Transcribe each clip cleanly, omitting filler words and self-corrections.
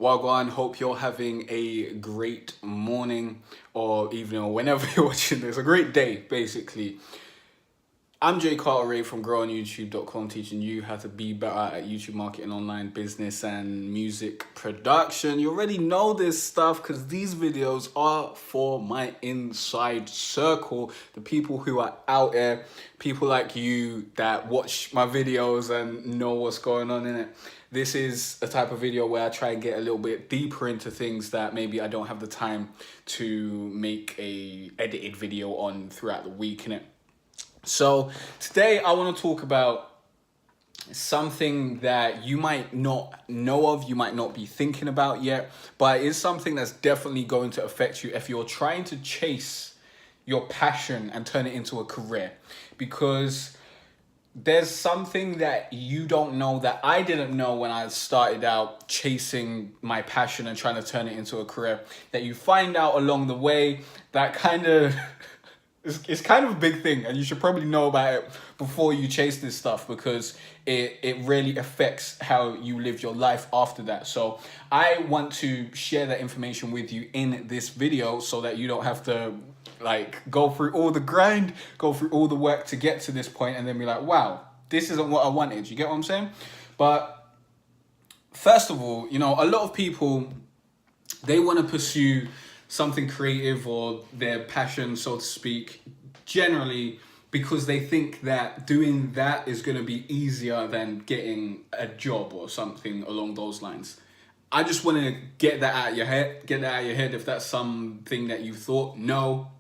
Wagwan, hope you're having a great morning or evening or whenever you're watching this. A great day, basically. I'm Jay Cartere from growonyoutube.com, teaching you how to be better at YouTube marketing, online business, and music production. You already know this stuff because these videos are for my inside circle, the people who are out there, people like you that watch my videos and know what's going on in it. This is a type of video where I try and get a little bit deeper into things that maybe I don't have the time to make a edited video on throughout the week, innit? So today I want to talk about something that you might not know of, you might not be thinking about yet, but it is something that's definitely going to affect you if you're trying to chase your passion and turn it into a career. Because there's something that you don't know that I didn't know when I started out chasing my passion and trying to turn it into a career, that you find out along the way that kind of... It's kind of a big thing, and you should probably know about it before you chase this stuff, because it really affects how you live your life after that. So I want to share that information with you in this video so that you don't have to go through all the grind, go through all the work to get to this point and then be like, wow, this isn't what I wanted. You get what I'm saying? But first of all, a lot of people, they want to pursue something creative or their passion, so to speak, generally because they think that doing that is going to be easier than getting a job or something along those lines. I just want to get that out of your head if that's something that you thought. No.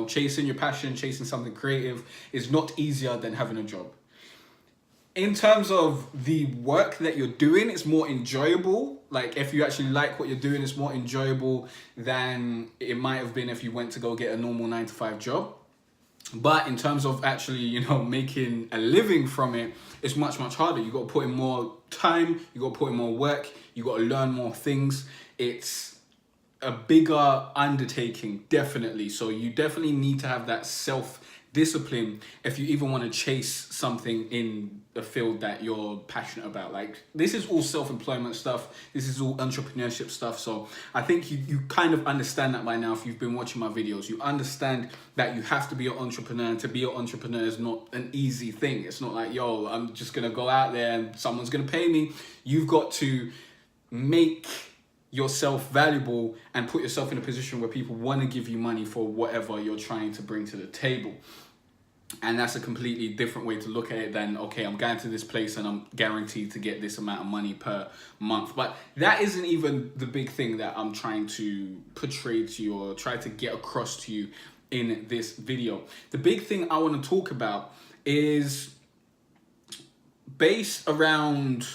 Chasing your passion, chasing something creative is not easier than having a job. In terms of the work that you're doing, it's more enjoyable. Like, if you actually like what you're doing, it's more enjoyable than it might have been if you went to go get a normal 9-to-5 job. But in terms of actually, making a living from it, it's much harder. You got to put in more time, you got to put in more work, you got to learn more things. It's a bigger undertaking, definitely. So you definitely need to have that self-discipline if you even want to chase something in a field that you're passionate about. Like, this is all self-employment stuff, this is all entrepreneurship stuff. So I think you kind of understand that by now. If you've been watching my videos, you understand that you have to be an entrepreneur, and to be an entrepreneur is not an easy thing. It's not like, yo, I'm just gonna go out there and someone's gonna pay me. You've got to make yourself valuable and put yourself in a position where people want to give you money for whatever you're trying to bring to the table. And that's a completely different way to look at it than, okay, I'm going to this place and I'm guaranteed to get this amount of money per month. But that isn't even the big thing that I'm trying to portray to you or try to get across to you in this video. The big thing I want to talk about is based around,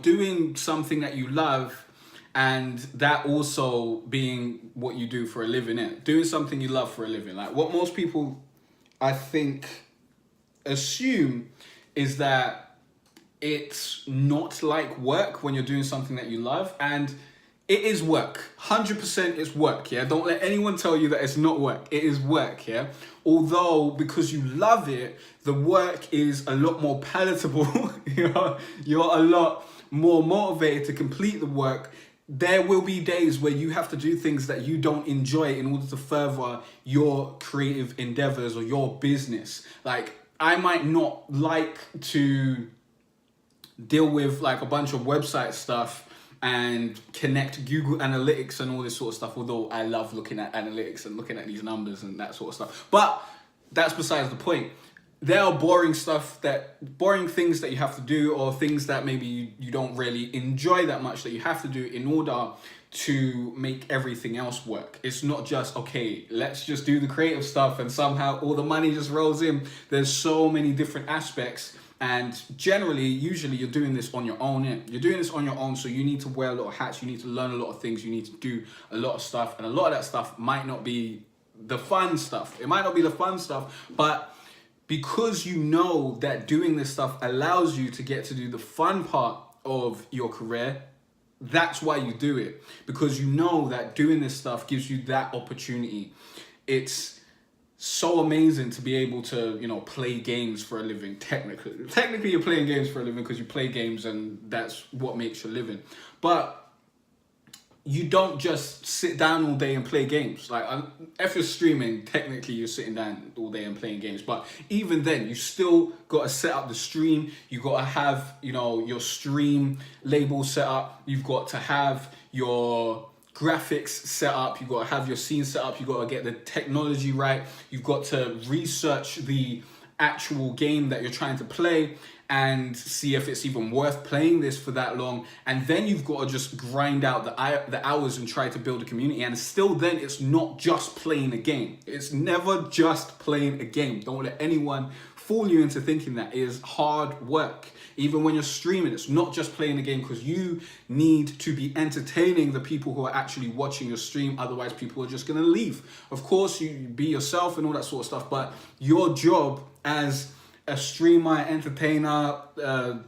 doing something that you love, and that also being what you do for a living. Doing something you love for a living. Like, what most people, I think, assume is that it's not like work when you're doing something that you love. And it is work. 100% it's work, yeah? Don't let anyone tell you that it's not work. It is work, yeah? Although, because you love it, the work is a lot more palatable. You're a lot more motivated to complete the work. There will be days where you have to do things that you don't enjoy in order to further your creative endeavors or your business. Like, I might not like to deal with like a bunch of website stuff and connect Google Analytics and all this sort of stuff, although I love looking at analytics and looking at these numbers and that sort of stuff. But that's besides the point. There are boring things that you have to do, or things that maybe you don't really enjoy that much that you have to do in order to make everything else work. It's not just, okay, let's just do the creative stuff and somehow all the money just rolls in. There's so many different aspects, and usually you're doing this on your own. You're doing this on your own, so you need to wear a lot of hats, you need to learn a lot of things, you need to do a lot of stuff, and a lot of that stuff might not be the fun stuff. It might not be the fun stuff, but because you know that doing this stuff allows you to get to do the fun part of your career, that's why you do it. Because you know that doing this stuff gives you that opportunity. It's so amazing to be able to, play games for a living. Technically you're playing games for a living because you play games and that's what makes your living. But you don't just sit down all day and play games. Like, if you're streaming, technically you're sitting down all day and playing games. But even then, you still got to set up the stream. You got to have, your stream label set up. You've got to have your graphics set up. You've got to have your scene set up. You've got to get the technology right. You've got to research the actual game that you're trying to play and see if it's even worth playing this for that long. And then you've got to just grind out the hours and try to build a community. And still then, it's not just playing a game. It's never just playing a game. Don't let anyone fool you into thinking that. It is hard work. Even when you're streaming, it's not just playing a game, because you need to be entertaining the people who are actually watching your stream. Otherwise, people are just going to leave. Of course, you be yourself and all that sort of stuff. But your job as a streamer, entertainer, a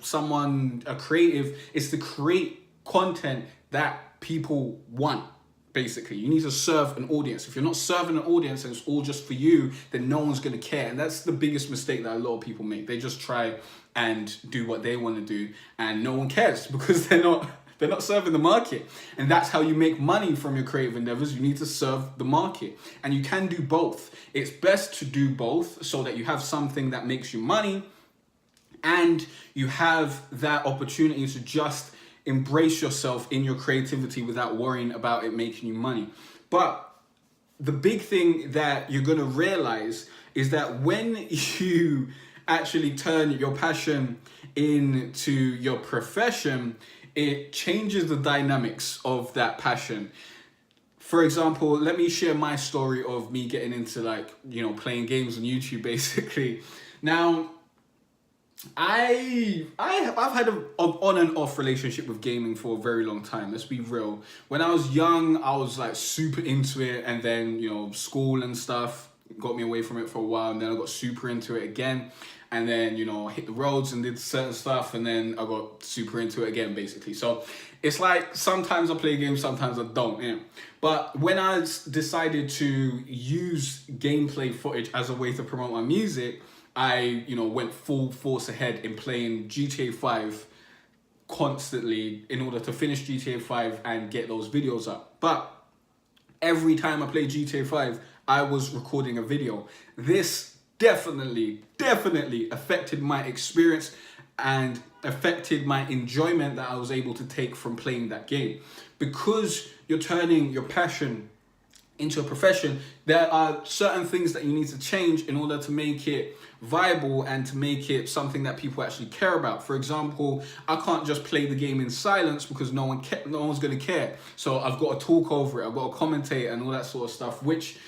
creative, is to create content that people want. Basically, you need to serve an audience. If you're not serving an audience and it's all just for you, then no one's going to care. And that's the biggest mistake that a lot of people make. They just try and do what they want to do, and no one cares because they're not serving the market. And that's how you make money from your creative endeavors. You need to serve the market, and you can do both. It's best to do both so that you have something that makes you money, and you have that opportunity to just embrace yourself in your creativity without worrying about it making you money. But the big thing that you're going to realize is that when you actually turn your passion into your profession, it changes the dynamics of that passion. For example, let me share my story of me getting into playing games on YouTube, basically. Now, I've had an on and off relationship with gaming for a very long time. Let's be real. When I was young, I was super into it, and then school and stuff got me away from it for a while, and then I got super into it again, and then I hit the roads and did certain stuff, and then I got super into it again, basically. So it's like sometimes I play games, sometimes I don't. But when I decided to use gameplay footage as a way to promote my music, I, went full force ahead in playing GTA 5 constantly in order to finish GTA 5 and get those videos up. But every time I played GTA 5, I was recording a video. This definitely affected my experience and affected my enjoyment that I was able to take from playing that game. Because you're turning your passion into a profession, there are certain things that you need to change in order to make it viable and to make it something that people actually care about. For example, I can't just play the game in silence because no one's going to care. So I've got to talk over it, I've got to commentate and all that sort of stuff, which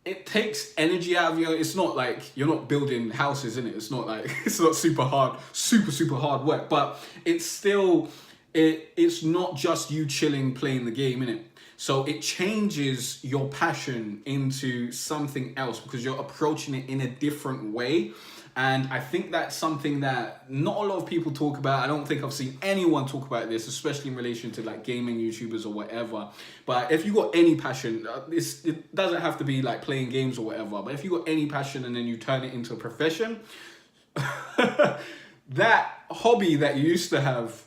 it takes energy out of you. It's not like you're not building houses, in it. It's not like it's not super hard work, but it's still it's not just you chilling playing the game, innit? So it changes your passion into something else because you're approaching it in a different way. And I think that's something that not a lot of people talk about. I don't think I've seen anyone talk about this, especially in relation to gaming YouTubers or whatever. But if you got any passion, it doesn't have to be playing games or whatever. But if you got any passion and then you turn it into a profession, that hobby that you used to have,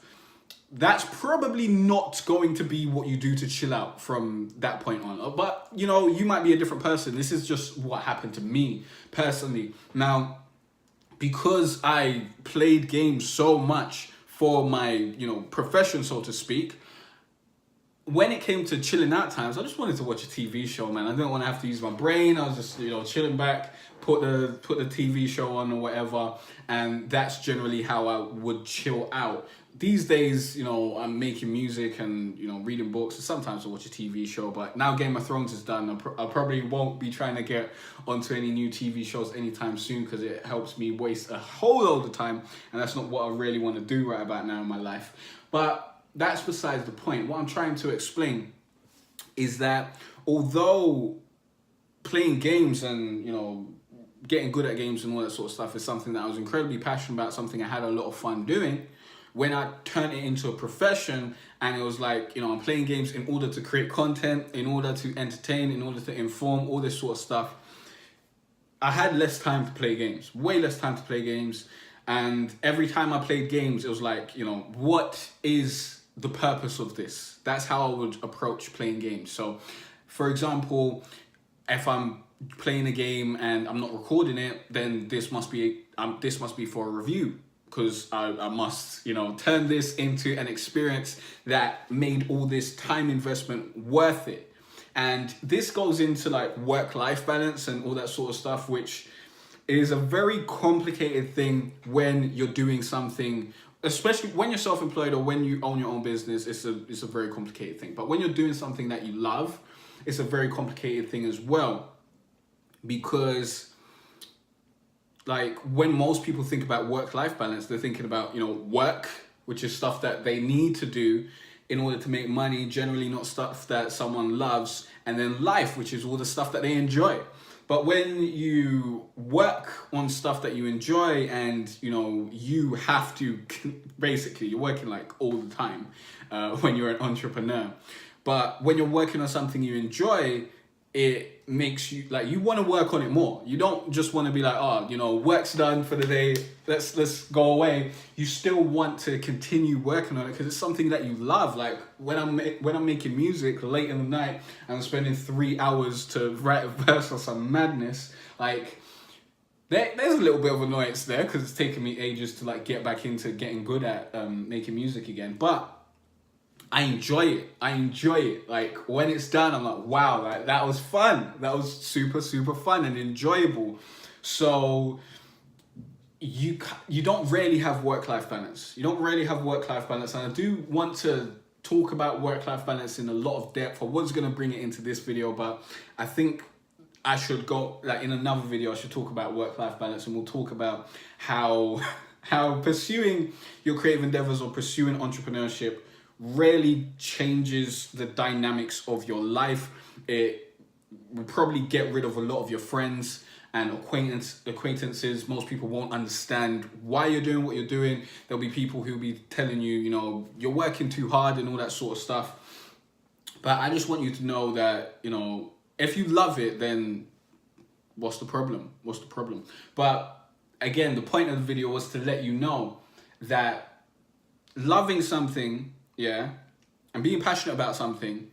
that's probably not going to be what you do to chill out from that point on. But, you might be a different person. This is just what happened to me personally. Now, because I played games so much for my, profession, so to speak, when it came to chilling out times, I just wanted to watch a TV show, man. I didn't want to have to use my brain. I was just, chilling back, put the TV show on or whatever. And that's generally how I would chill out. These days, I'm making music and, reading books. And sometimes I watch a TV show. But now Game of Thrones is done. I probably won't be trying to get onto any new TV shows anytime soon because it helps me waste a whole load of time. And that's not what I really want to do right about now in my life. But that's besides the point. What I'm trying to explain is that although playing games and, getting good at games and all that sort of stuff is something that I was incredibly passionate about, something I had a lot of fun doing, when I turned it into a profession and it was I'm playing games in order to create content, in order to entertain, in order to inform, all this sort of stuff, I had less time to play games, way less time to play games. And every time I played games, it was what is the purpose of this. That's how I would approach playing games. So, for example, if I'm playing a game and I'm not recording it, then this must be for a review, because I must, turn this into an experience that made all this time investment worth it. And this goes into like work-life balance and all that sort of stuff, which is a very complicated thing when you're doing something, especially when you're self-employed or when you own your own business. It's a very complicated thing. But when you're doing something that you love, it's a very complicated thing as well, because like when most people think about work-life balance, they're thinking about, work, which is stuff that they need to do in order to make money, generally not stuff that someone loves, and then life, which is all the stuff that they enjoy. But when you work on stuff that you enjoy and, you have to, basically, you're working like all the time when you're an entrepreneur. But when you're working on something you enjoy, it makes you, like, you want to work on it more. You don't just want to be like, work's done for the day, let's go away. You still want to continue working on it because it's something that you love. Like when I'm making music late in the night and I'm spending 3 hours to write a verse or some madness, like there's a little bit of annoyance there because it's taken me ages to like get back into getting good at making music again. But I enjoy it. Like when it's done, I'm like, wow, like, that was fun. That was super, super fun and enjoyable. So you don't really have work-life balance. You don't really have work-life balance. And I do want to talk about work-life balance in a lot of depth. I was going to bring it into this video, but I think I should go, like in another video, I should talk about work-life balance, and we'll talk about how pursuing your creative endeavors or pursuing entrepreneurship really changes the dynamics of your life. It will probably get rid of a lot of your friends and acquaintances. Most people won't understand why you're doing what you're doing. There'll be people who'll be telling you, you're working too hard and all that sort of stuff. But I just want you to know that, if you love it, then what's the problem? But again, the point of the video was to let you know that loving something, and being passionate about something,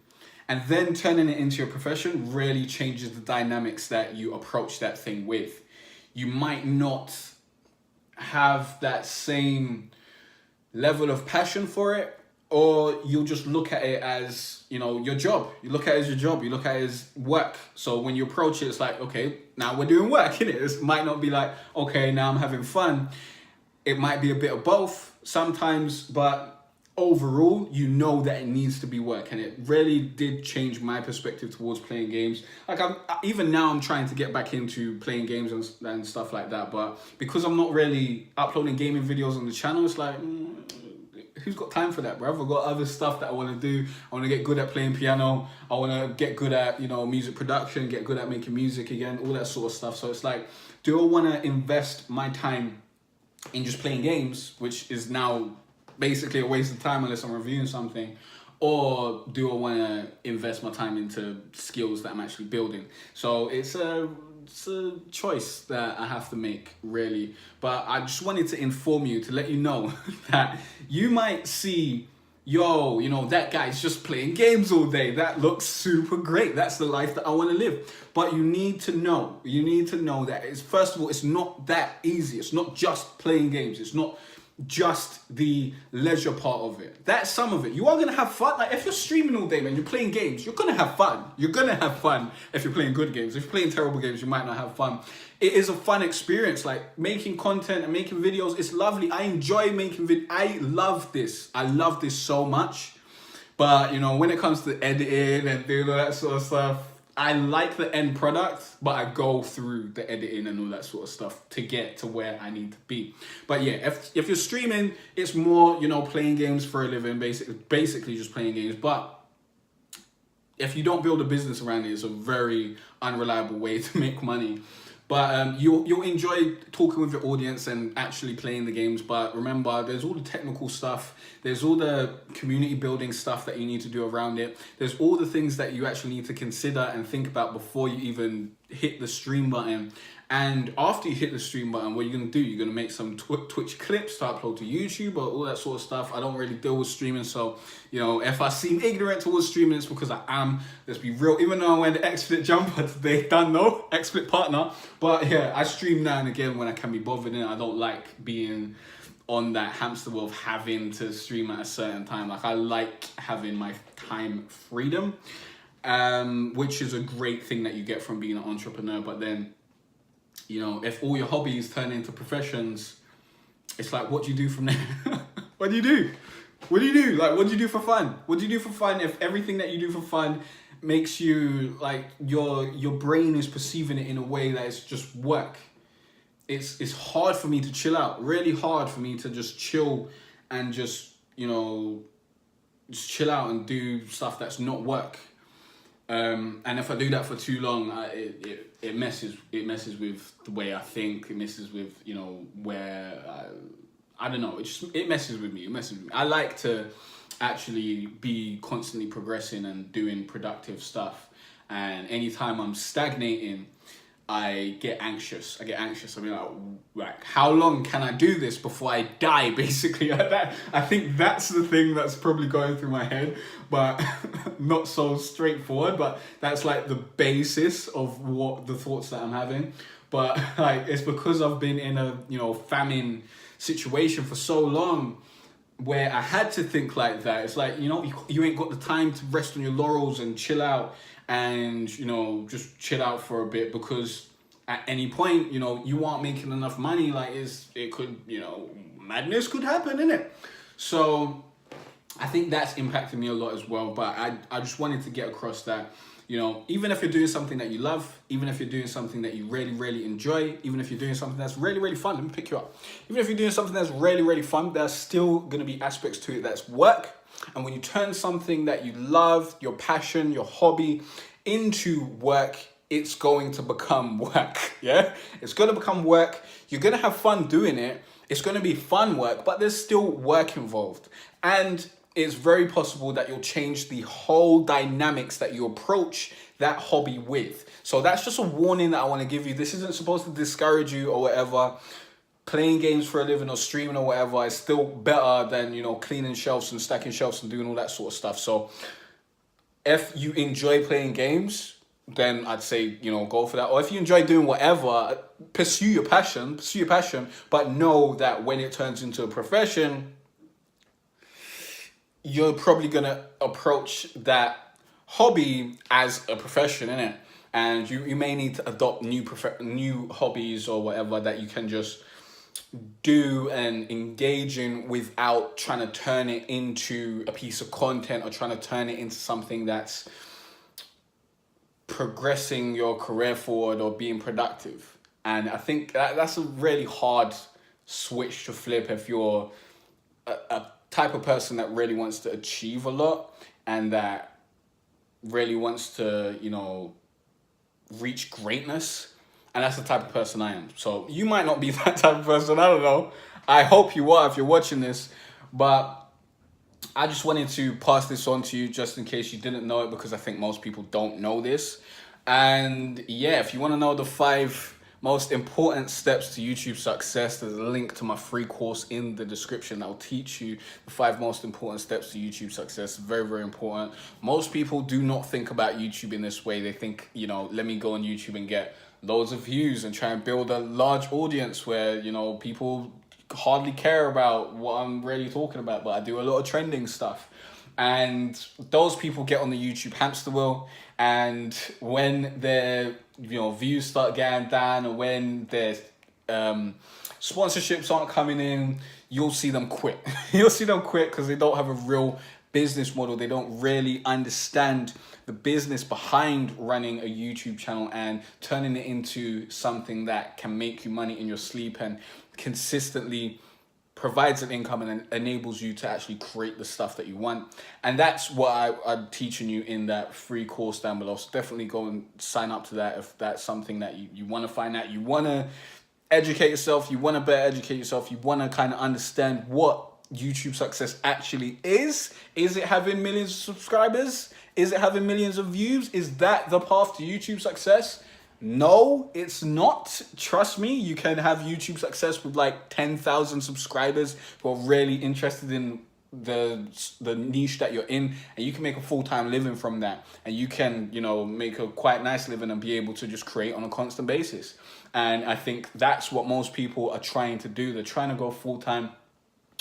and then turning it into your profession really changes the dynamics that you approach that thing with. You might not have that same level of passion for it, or you'll just look at it as, your job. You look at it as your job. You look at it as work. So when you approach it, it's like, okay, now we're doing work, innit? It might not be like, okay, now I'm having fun. It might be a bit of both sometimes, but overall, that it needs to be work. And it really did change my perspective towards playing games. Like even now I'm trying to get back into playing games and stuff like that, but because I'm not really uploading gaming videos on the channel, it's like, who's got time for that, bruv? I've got other stuff that I want to do. I want to get good at playing piano. I want to get good at, music production, get good at making music again, all that sort of stuff. So it's like, do I want to invest my time in just playing games, which is now basically a waste of time unless I'm reviewing something, or do I want to invest my time into skills that I'm actually building? So it's a choice that I have to make, really. But I just wanted to inform you, to let you know that you might see, that guy's just playing games all day. That looks super great. That's the life that I want to live. But you need to know that first of all, it's not that easy. It's not just playing games. It's not just the leisure part of it. That's some of it. You are going to have fun. Like if you're streaming all day, man, you're playing games, you're going to have fun. You're going to have fun if you're playing good games. If you're playing terrible games, you might not have fun. It is a fun experience. Like making content and making videos, it's lovely. I enjoy making videos. I love this. I love this so much. But, when it comes to editing and doing all that sort of stuff, I like the end product, but I go through the editing and all that sort of stuff to get to where I need to be. But yeah, if you're streaming, it's more, playing games for a living, basically just playing games. But if you don't build a business around it, it's a very unreliable way to make money. But you'll enjoy talking with your audience and actually playing the games. But remember, there's all the technical stuff. There's all the community building stuff that you need to do around it. There's all the things that you actually need to consider and think about before you even hit the stream button. And after you hit the stream button, what you're going to do, you're going to make some Twitch clips to upload to YouTube or all that sort of stuff. I don't really deal with streaming, so, you know, if I seem ignorant towards streaming, it's because I am. Let's be real. Even though I wear the X-Split jumper today, done no, X-Split partner. But yeah, I stream now and again when I can be bothered, and I don't like being on that hamster wheel of having to stream at a certain time. Like, I like having my time freedom, which is a great thing that you get from being an entrepreneur. But then, you know, if all your hobbies turn into professions, it's like, what do you do from there? What do you do? What do you do? Like, what do you do for fun? What do you do for fun if everything that you do for fun makes you, like, your brain is perceiving it in a way that it's just work? It's hard for me to chill out. Really hard for me to just chill and just, you know, just chill out and do stuff that's not work. And if I do that for too long, it messes with the way I think. It messes with, you know, where I don't know. It messes with me. I like to actually be constantly progressing and doing productive stuff. And anytime I'm stagnating, I get anxious. I mean, like, how long can I do this before I die? Basically, I think that's the thing that's probably going through my head, but not so straightforward. But that's like the basis of what the thoughts that I'm having. But like, it's because I've been in a, you know, famine situation for so long, where I had to think like that. It's like, you know, you ain't got the time to rest on your laurels and chill out and, you know, just chill out for a bit, because at any point, you know, you aren't making enough money. Like, it could, you know, madness could happen, innit? So I think that's impacted me a lot as well. But I just wanted to get across that, you know, even if you're doing something that you love, even if you're doing something that you really, really enjoy, even if you're doing something that's really, really fun, let me pick you up. Even if you're doing something that's really, really fun, there's still going to be aspects to it that's work. And when you turn something that you love, your passion, your hobby, into work, it's going to become work, yeah? It's going to become work. You're going to have fun doing it. It's going to be fun work, but there's still work involved. And it's very possible that you'll change the whole dynamics that you approach that hobby with. So that's just a warning that I want to give you. This isn't supposed to discourage you or whatever. Playing games for a living or streaming or whatever is still better than, you know, cleaning shelves and stacking shelves and doing all that sort of stuff. So if you enjoy playing games, then I'd say, you know, go for that. Or if you enjoy doing whatever, pursue your passion, but know that when it turns into a profession, you're probably going to approach that hobby as a profession, innit? And you may need to adopt new hobbies or whatever that you can just do and engage in without trying to turn it into a piece of content or trying to turn it into something that's progressing your career forward or being productive. And I think that's a really hard switch to flip if you're a type of person that really wants to achieve a lot and that really wants to, you know, reach greatness. And that's the type of person I am. So you might not be that type of person. I don't know. I hope you are if you're watching this. But I just wanted to pass this on to you just in case you didn't know it, because I think most people don't know this. And yeah, if you want to know the 5 most important steps to YouTube success, there's a link to my free course in the description that will teach you the 5 most important steps to YouTube success. Very, very important. Most people do not think about YouTube in this way. They think, you know, let me go on YouTube and get loads of views and try and build a large audience where, you know, people hardly care about what I'm really talking about, but I do a lot of trending stuff. And those people get on the YouTube hamster wheel, and when their, you know, views start getting down, or when their sponsorships aren't coming in, you'll see them quit. You'll see them quit because they don't have a real business model. They don't really understand the business behind running a YouTube channel and turning it into something that can make you money in your sleep and consistently provides an income and enables you to actually create the stuff that you want. And that's what I'm teaching you in that free course down below. So definitely go and sign up to that if that's something that you want to find out. You want to educate yourself. You want to better educate yourself. You want to kind of understand what YouTube success actually is. Is it having millions of subscribers? Is it having millions of views? Is that the path to YouTube success? No, it's not. Trust me, you can have YouTube success with like 10,000 subscribers who are really interested in the niche that you're in, and you can make a full-time living from that, and you can, you know, make a quite nice living and be able to just create on a constant basis. And I think that's what most people are trying to do. They're trying to go full-time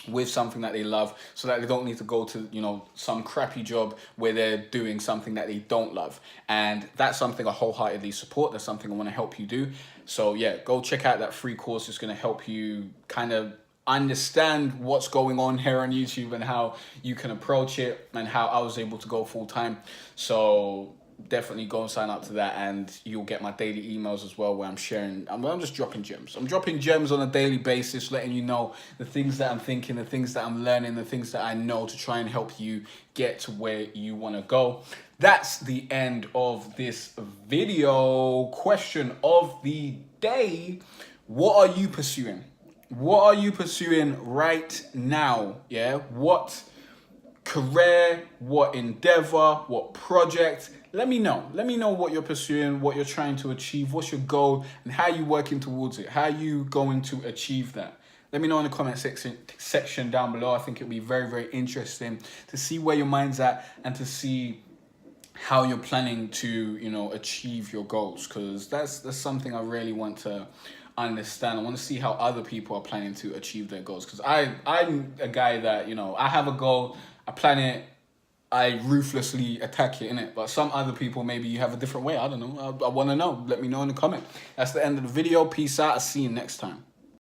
with something that they love, so that they don't need to go to, you know, some crappy job where they're doing something that they don't love. And that's something I wholeheartedly support. That's something I want to help you do. So yeah, go check out that free course. It's going to help you kind of understand what's going on here on YouTube and how you can approach it, and how I was able to go full time. So definitely go and sign up to that, and you'll get my daily emails as well, where I'm sharing, I'm just dropping gems. I'm dropping gems on a daily basis, letting you know the things that I'm thinking, the things that I'm learning, the things that I know, to try and help you get to where you want to go. That's the end of this video. Question of the day: what are you pursuing? What are you pursuing right now? Yeah, what career, what endeavor, what project? Let me know. Let me know what you're pursuing, what you're trying to achieve, what's your goal, and how you working towards it. How you going to achieve that? Let me know in the comment section down below. I think it'll be very, very interesting to see where your mind's at, and to see how you're planning to, you know, achieve your goals, because that's something I really want to understand. I want to see how other people are planning to achieve their goals, because I'm a guy that, you know, I have a goal, I plan it, I ruthlessly attack it, innit? But some other people, maybe you have a different way. I don't know. I want to know. Let me know in the comment. That's the end of the video. Peace out. I'll see you next time.